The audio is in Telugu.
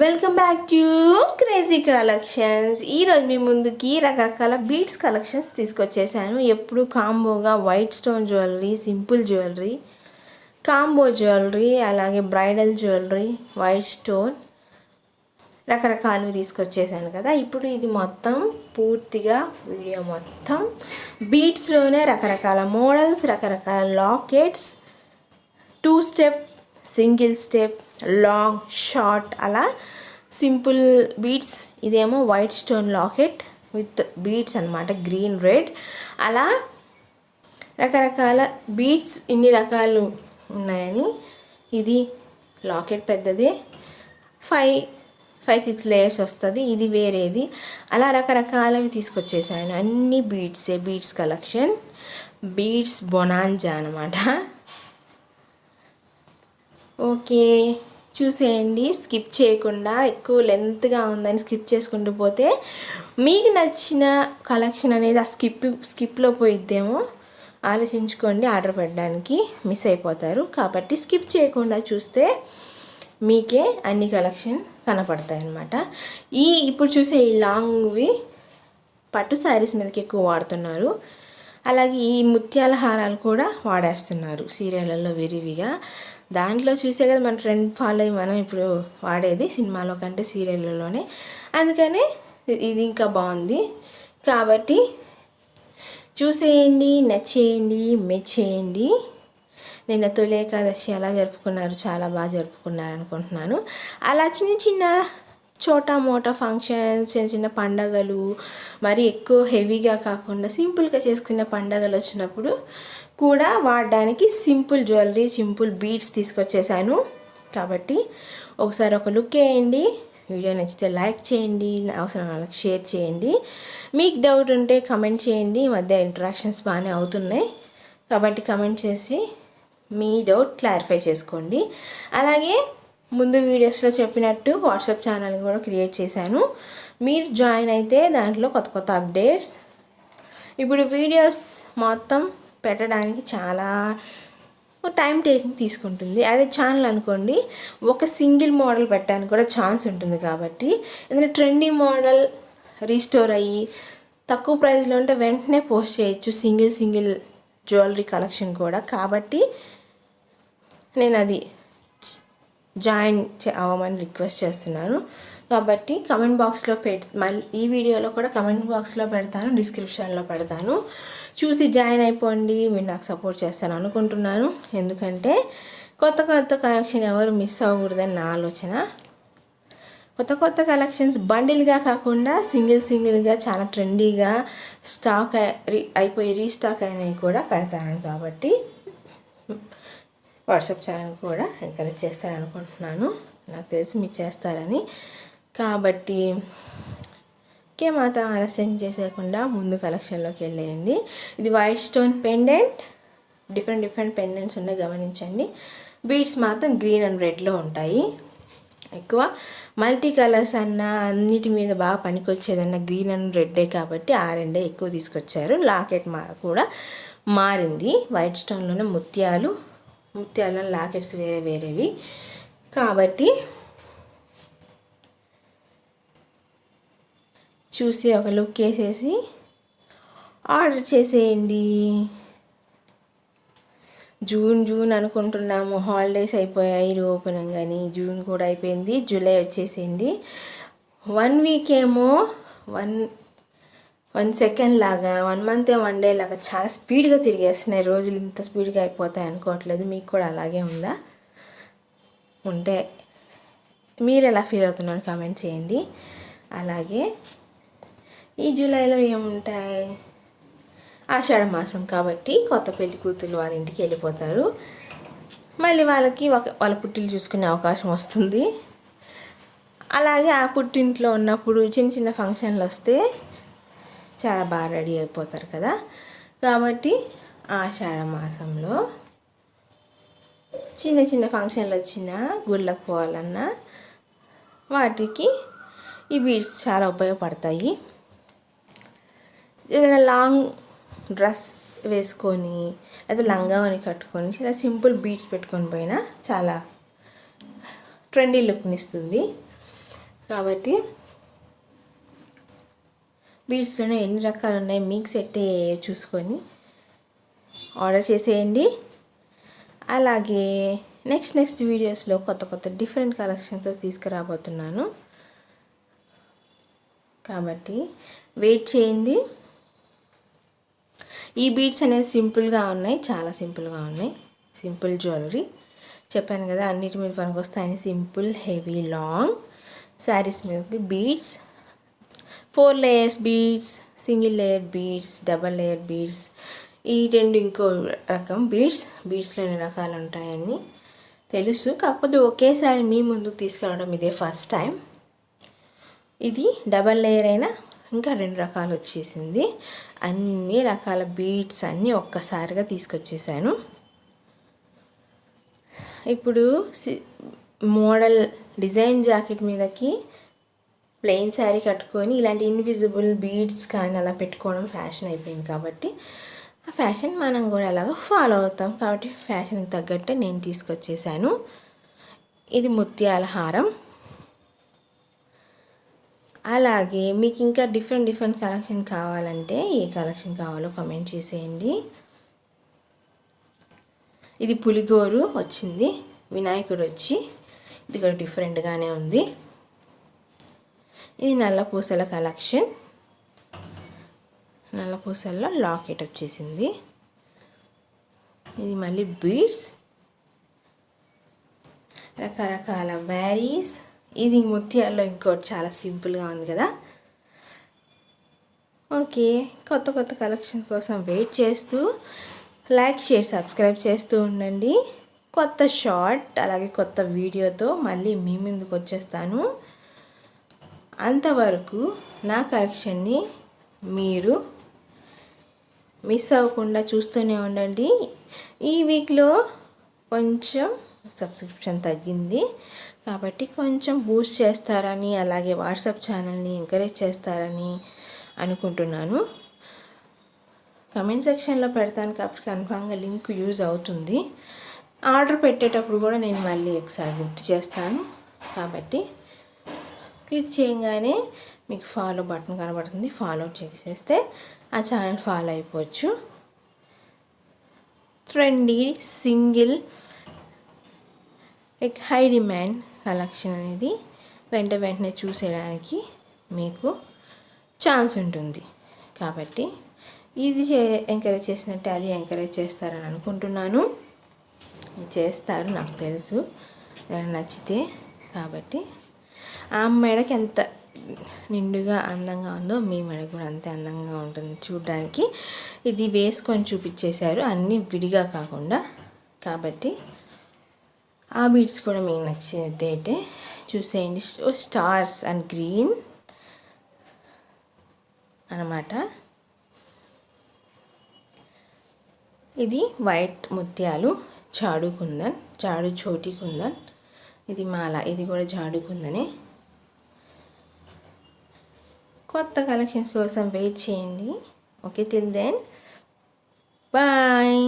Welcome back to crazy collections. ఈరోజు మీ ముందుకి రకరకాల బీడ్స్ కలెక్షన్స్ తీసుకొచ్చేసాను. ఎప్పుడు కాంబోగా white stone jewellery, simple jewellery, combo jewellery, అలాగే బ్రైడల్ జ్యువెలరీ, వైట్ స్టోన్ రకరకాలు తీసుకొచ్చేసాను కదా. ఇప్పుడు ఇది మొత్తం పూర్తిగా వీడియో మొత్తం బీడ్స్లోనే రకరకాల మోడల్స్, రకరకాల lockets, 2 step, single step, long, short, అలా సింపుల్ బీడ్స్. ఇదేమో white stone locket with beads అనమాట, గ్రీన్, రెడ్, అలా రకరకాల బీడ్స్. ఇన్ని రకాలు ఉన్నాయని. ఇది లాకెట్ పెద్దది, 5-6 లేయర్స్ వస్తుంది. ఇది వేరేది. అలా రకరకాలవి తీసుకొచ్చేసాను. అన్ని బీడ్స్ కలెక్షన్, బీడ్స్ బొనాంజా అనమాట. ఓకే, చూసేయండి స్కిప్ చేయకుండా. ఎక్కువ లెంత్గా ఉందని స్కిప్ చేసుకుంటూ పోతే మీకు నచ్చిన కలెక్షన్ అనేది ఆ స్కిప్లో పోయిద్దేమో. ఆలోచించుకోండి, ఆర్డర్ పెట్టడానికి మిస్ అయిపోతారు. కాబట్టి స్కిప్ చేయకుండా చూస్తే మీకే అన్ని కలెక్షన్ కనపడతాయి అన్నమాట. ఇప్పుడు చూసే ఈ లాంగ్వి పట్టు శారీస్ మీదకి ఎక్కువ వాడుతున్నారు. అలాగే ఈ ముత్యాల హారాలు కూడా వాడేస్తున్నారు సీరియళ్ళల్లో విరివిగా. దాంట్లో చూసే కదా మన ట్రెండ్ ఫాలో అయ్యి మనం ఇప్పుడు వాడేది, సినిమాలో కంటే సీరియళ్ళలోనే. అందుకనే ఇది ఇంకా బాగుంది. కాబట్టి చూసేయండి, నచ్చేయండి, మెచ్చేయండి. నిన్న తొలి ఏకాదశి ఎలా జరుపుకున్నారు? చాలా బాగా జరుపుకున్నారు అనుకుంటున్నాను. అలా చిన్న చిన్న చోటా మోటా ఫంక్షన్స్, చిన్న చిన్న పండగలు, మరి ఎక్కువ హెవీగా కాకుండా సింపుల్గా చేసుకునే పండగలు వచ్చినప్పుడు కూడా వాడడానికి సింపుల్ జ్యువెలరీ, సింపుల్ బీడ్స్ తీసుకొచ్చేసాను. కాబట్టి ఒకసారి ఒక లుక్ వేయండి. వీడియో నచ్చితే లైక్ చేయండి, అవసరం వాళ్ళకి షేర్ చేయండి. మీకు డౌట్ ఉంటే కమెంట్ చేయండి. ఈ మధ్య ఇంటరాక్షన్స్ బాగానే అవుతున్నాయి కాబట్టి కమెంట్ చేసి మీ డౌట్ క్లారిఫై చేసుకోండి. అలాగే ముందు వీడియోస్లో చెప్పినట్టు వాట్సాప్ ఛానల్ కూడా క్రియేట్ చేశాను. మీరు జాయిన్ అయితే దాంట్లో కొత్త కొత్త అప్డేట్స్. ఇప్పుడు వీడియోస్ మొత్తం పెట్టడానికి చాలా టైం టేకింగ్ తీసుకుంటుంది. అదే ఛానల్ అనుకోండి, ఒక సింగిల్ మోడల్ పెట్టడానికి కూడా ఛాన్స్ ఉంటుంది. కాబట్టి ఏదైనా ట్రెండీ మోడల్ రీస్టోర్ అయ్యి తక్కువ ప్రైస్లో ఉంటే వెంటనే పోస్ట్ చేయొచ్చు, సింగిల్ జ్యువెలరీ కలెక్షన్ కూడా. కాబట్టి నేను అది జాయిన్ అవ్వమని రిక్వెస్ట్ చేస్తున్నాను. కాబట్టి కమెంట్ బాక్స్లో మళ్ళీ ఈ వీడియోలో కూడా కమెంట్ బాక్స్లో పెడతాను, డిస్క్రిప్షన్లో పెడతాను. చూసి జాయిన్ అయిపోండి. మీరు నాకు సపోర్ట్ చేస్తాను అనుకుంటున్నాను. ఎందుకంటే కొత్త కలెక్షన్ ఎవరు మిస్ అవ్వకూడదని నా ఆలోచన. కొత్త కలెక్షన్స్ బండిల్గా కాకుండా సింగిల్గా చాలా ట్రెండీగా స్టాక్ అయిపోయి రీస్టాక్ అయినవి కూడా పెడతాను. కాబట్టి వాట్సాప్ ఛానల్ కూడా ఎంకరేజ్ చేస్తారని అనుకుంటున్నాను. నాకు తెలిసి మీరు చేస్తారని. కాబట్టి మాత్రం ఆలస్యం చేసేయకుండా ముందు కలెక్షన్లోకి వెళ్ళేయండి. ఇది white stone pendant, different pendants ఉన్నాయి, గమనించండి. బీడ్స్ మాత్రం గ్రీన్ అండ్ రెడ్లో ఉంటాయి. ఎక్కువ మల్టీ కలర్స్ అన్నా అన్నిటి మీద బాగా పనికొచ్చేదన్నా గ్రీన్ అండ్ రెడ్డే కాబట్టి ఆ రెండే ఎక్కువ తీసుకొచ్చారు. లాకెట్ కూడా మారింది. వైట్ స్టోన్లోనే ముత్యాల లాకెట్స్ వేరేవి. కాబట్టి చూసి ఒక లుక్ వేసేసి ఆర్డర్ చేసేయండి. జూన్ అనుకుంటున్నాము, హాలిడేస్ అయిపోయాయి ఓపెనింగ్ కానీ. జూన్ కూడా అయిపోయింది, జూలై వచ్చేసింది. 1 వీక్ ఏమో 1 సెకండ్ లాగా, 1 మంత్ 1 డే లాగా చాలా స్పీడ్గా తిరిగేస్తున్నాయి రోజులు. ఇంత స్పీడ్గా అయిపోతాయి అనుకోవట్లేదు. మీకు కూడా అలాగే ఉందా? ఉంటే మీరు ఎలా ఫీల్ అవుతున్నారు కామెంట్ చేయండి. అలాగే ఈ జూలైలో ఏముంటాయి? ఆషాఢ మాసం కాబట్టి కొత్త పెళ్లి కూతురు వాళ్ళ ఇంటికి వెళ్ళిపోతారు. మళ్ళీ వాళ్ళకి వాళ్ళ పుట్టిల్లు చూసుకునే అవకాశం వస్తుంది. అలాగే ఆ పుట్టింట్లో ఉన్నప్పుడు చిన్న ఫంక్షన్లు వస్తే చాలా బాగా రెడీ అయిపోతారు కదా. కాబట్టి ఆషాఢ మాసంలో చిన్న ఫంక్షన్లు వచ్చినా, గుళ్ళకు పోవాలన్నా వాటికి ఈ బీడ్స్ చాలా ఉపయోగపడతాయి. ఏదైనా లాంగ్ డ్రెస్ వేసుకొని లేదా లంగావని కట్టుకొని చాలా సింపుల్ బీడ్స్ పెట్టుకొని పోయినా చాలా ట్రెండీ లుక్ని ఇస్తుంది. కాబట్టి బీడ్స్లోనే ఎన్ని రకాలు ఉన్నాయి, మీకు సెట్ అయ్యే చూసుకొని ఆర్డర్ చేసేయండి. అలాగే నెక్స్ట్ వీడియోస్లో కొత్త డిఫరెంట్ కలెక్షన్తో తీసుకురాబోతున్నాను. కాబట్టి వెయిట్ చేయండి. ఈ బీడ్స్ అనేది సింపుల్గా ఉన్నాయి, చాలా సింపుల్గా ఉన్నాయి. సింపుల్ జ్యువెలరీ చెప్పాను కదా, అన్నిటి మీద పనికి వస్తాయని. సింపుల్, హెవీ, లాంగ్ శారీస్ మీద beads, 4 layers beads, single layer beads, double layer beads, ఈ రెండు ఇంకో రకం బీడ్స్లో ఎన్ని రకాలు ఉంటాయని తెలుసు. కాకపోతే ఒకేసారి మీ ముందుకు తీసుకురావడం ఇదే ఫస్ట్ టైం. ఇది డబల్ లేయర్ అయినా ఇంకా 2 రకాలు వచ్చేసింది. అన్ని రకాల బీడ్స్ అన్నీ ఒక్కసారిగా తీసుకొచ్చేసాను. ఇప్పుడు మోడల్ డిజైన్ జాకెట్ మీదకి ప్లెయిన్ శారీ కట్టుకొని ఇలాంటి ఇన్విజిబుల్ బీడ్స్ కానీ అలా పెట్టుకోవడం ఫ్యాషన్ అయిపోయింది. కాబట్టి ఆ ఫ్యాషన్ మనం కూడా అలాగా ఫాలో అవుతాం. కాబట్టి ఫ్యాషన్కి తగ్గట్టే నేను తీసుకొచ్చేసాను. ఇది ముత్యాల హారం. అలాగే మీకు ఇంకా డిఫరెంట్ కలెక్షన్ కావాలంటే ఏ కలెక్షన్ కావాలో కామెంట్ చేసేయండి. ఇది పులిగోరు వచ్చింది, వినాయకుడు వచ్చి, ఇది కూడా డిఫరెంట్గానే ఉంది. ఇది నల్ల పూసల కలెక్షన్, నల్ల పూసల్లో లాకెట్ వచ్చేసింది. ఇది మళ్ళీ బీడ్స్, రకరకాల వ్యారీస్. ఇది ముత్యాల్లో ఇంకోటి చాలా సింపుల్గా ఉంది కదా. ఓకే, కొత్త కలెక్షన్ కోసం వెయిట్ చేస్తూ లైక్, షేర్, సబ్స్క్రైబ్ చేస్తూ ఉండండి. కొత్త షార్ట్ అలాగే కొత్త వీడియోతో మళ్ళీ మీ ముందుకు వచ్చేస్తాను. అంతవరకు నా కలెక్షన్ని మీరు మిస్ అవ్వకుండా చూస్తూనే ఉండండి. ఈ వీక్లో కొంచెం సబ్స్క్రిప్షన్ తగ్గింది కాబట్టి కొంచెం బూస్ట్ చేస్తారని, అలాగే వాట్సాప్ ఛానల్ని ఎంకరేజ్ చేస్తారని అనుకుంటున్నాను. కమెంట్ సెక్షన్లో పెడతాను కాబట్టి కన్ఫామ్గా లింక్ యూజ్ అవుతుంది. ఆర్డర్ పెట్టేటప్పుడు కూడా నేను మళ్ళీ ఒకసారి గుర్తు చేస్తాను. కాబట్టి క్లిక్ చేయగానే మీకు ఫాలో బటన్ కనబడుతుంది, ఫాలో చేసేస్తే ఆ ఛానల్ ఫాలో అయిపోవచ్చు. Trendy, single, high demand collection అనేది వెంటనే చూసేయడానికి మీకు ఛాన్స్ ఉంటుంది. కాబట్టి ఇది ఎంకరేజ్ చేసినట్టు అది ఎంకరేజ్ చేస్తారని అనుకుంటున్నాను. చేస్తారు, నాకు తెలుసు, నచ్చితే. కాబట్టి ఆ మెడకి ఎంత నిండుగా అందంగా ఉందో మీ మెడ కూడా అంతే అందంగా ఉంటుంది చూడడానికి. ఇది వేసుకొని చూపించేశారు, అన్నీ విడిగా కాకుండా. కాబట్టి ఆ బీడ్స్ కూడా మీకు నచ్చినట్టయితే చూసేయండి. స్టార్స్ అండ్ గ్రీన్ అన్నమాట. ఇది వైట్ ముత్యాలు, జాడు కుందన్, జాడు చోటి కుందన్. ఇది మాల, ఇది కూడా జాడు కుందనే. కొత్త కలెక్షన్స్ కోసం వెయిట్ చేయండి. Okay, till then bye.